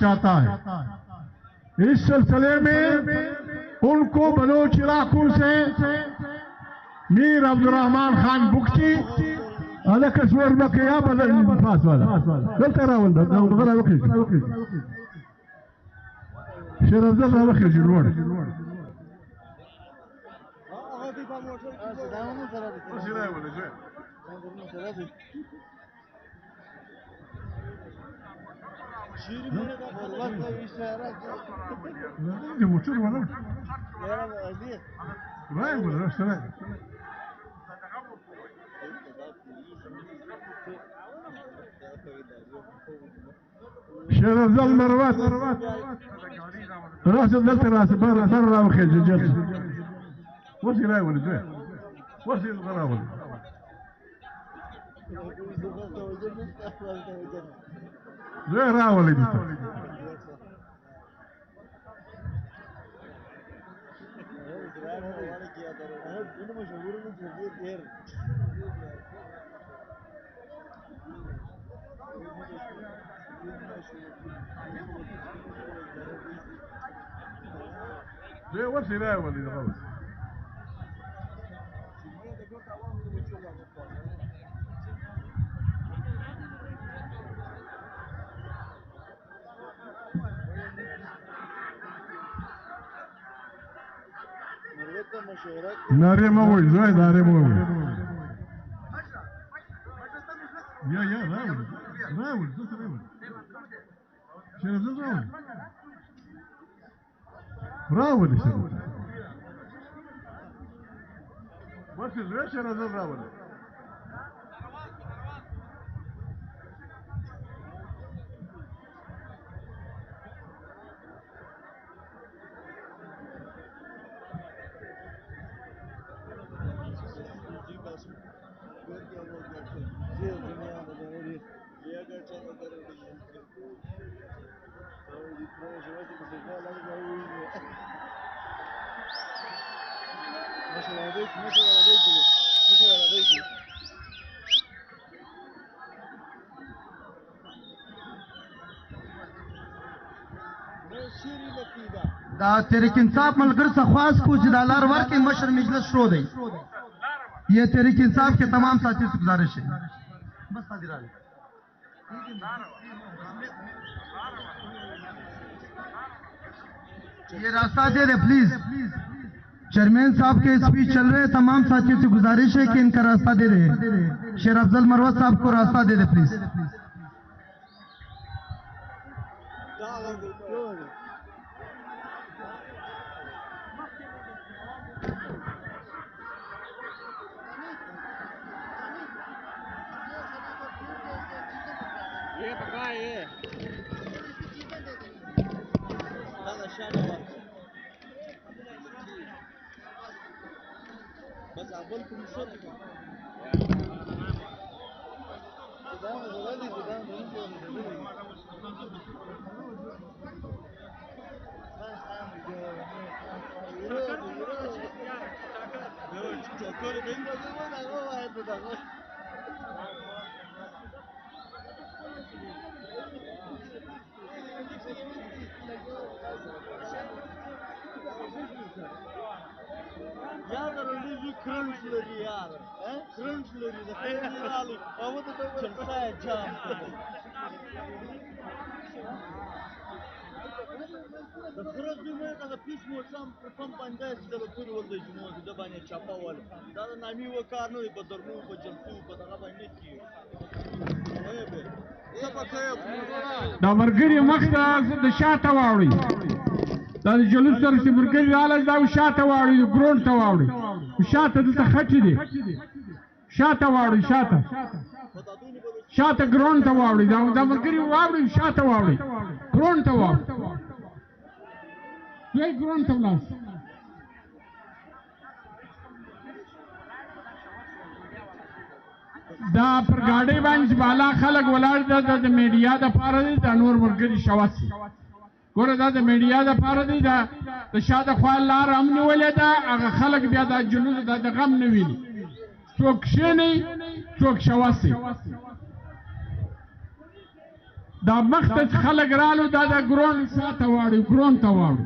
चाहता है। इस सिलसिले में उनको बलोच इलाकों से मीर अब्दुर्रहमान खान बुख्ची هذا كسور بكيا بدل فاس ولا قلت ترى ولا غير وكيل شرف زغ وكيل جنور شرف ذا المروات راس دلت راس برا وخيل جلس وصي لا يولد وصي الغراول غير راولي ليه وصي لا يولد غلط ناري موي زايد ناري موي يا راول راول شنو راول راول شنو بس ليش انا راول دا تحریک انصاف ملګر څخه خواست کو چې د لار ورکې مشر مجلس شروع دی یہ تحریک انصاف کے تمام ساتھی سے گزارش ہے بس حاضر یہ راستہ دے دے پلیز چیئرمین صاحب کے اسپیچ چل رہے تمام ساتھیوں سے گزارش ہے کہ ان کا راستہ دے دے شیر افضل مروت صاحب کو راستہ دے دے پلیز بس عقبال كل صوت يا رجل كرنشلري يا كرنشلري ده كرنشلري هو ده جلسة جام ده خرج بما كذا بيش موسم كم بنداز ده لطول ولد جموع ده بني شابا ولا ده نامي وكارنو يبدرمو بجلسو بدرا بني كيو دا مرګري مخته د شاته واوړي دا جلوس سره چې مرګري رااله دا شاته واوړي ګرون ته واوړي شاته دلته خټې دي شاته واوړي شاته ګرون ته واوړي دا مرګري واوړي شاته واوړي ګرون ته واوړي دوی ګرون ته ولاس دا پر گاڑی باندې بالا خلک ولاړ د میډیا د پاره دي د نور مرګري شواس ګوره دا د میډیا د پاره دي دا د شاده خوا لار هم نیولې ده هغه خلک بیا د جلوس د غم نه ویني څوک شنی څوک شواسي دا مخته چې خلک رالو دا د ګرون ساته واړو ګرون ته واړو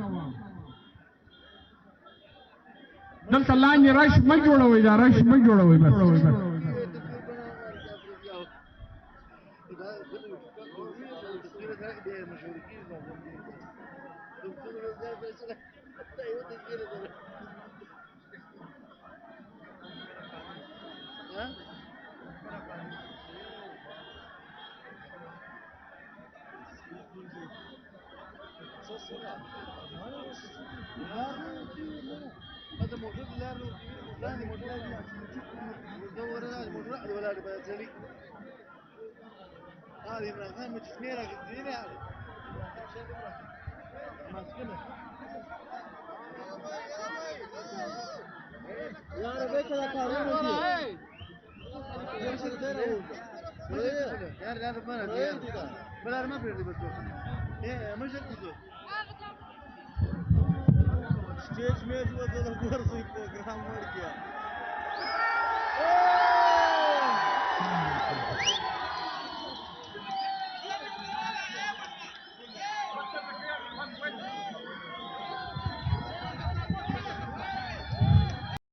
دلته لاندې رش مه جوړوئ دا رش مه جوړوئ بس هذا موجود لا ثاني موجود دور هذا موجود ولا بزلي هذه من الغام تسميرة قدينا هذه ماسكنا يا ربي كذا كارون دي يا رب ما ندي بلا ما بيردي بس ايه مش كده स्टेज में जो तो ऊपर से प्रोग्राम मर गया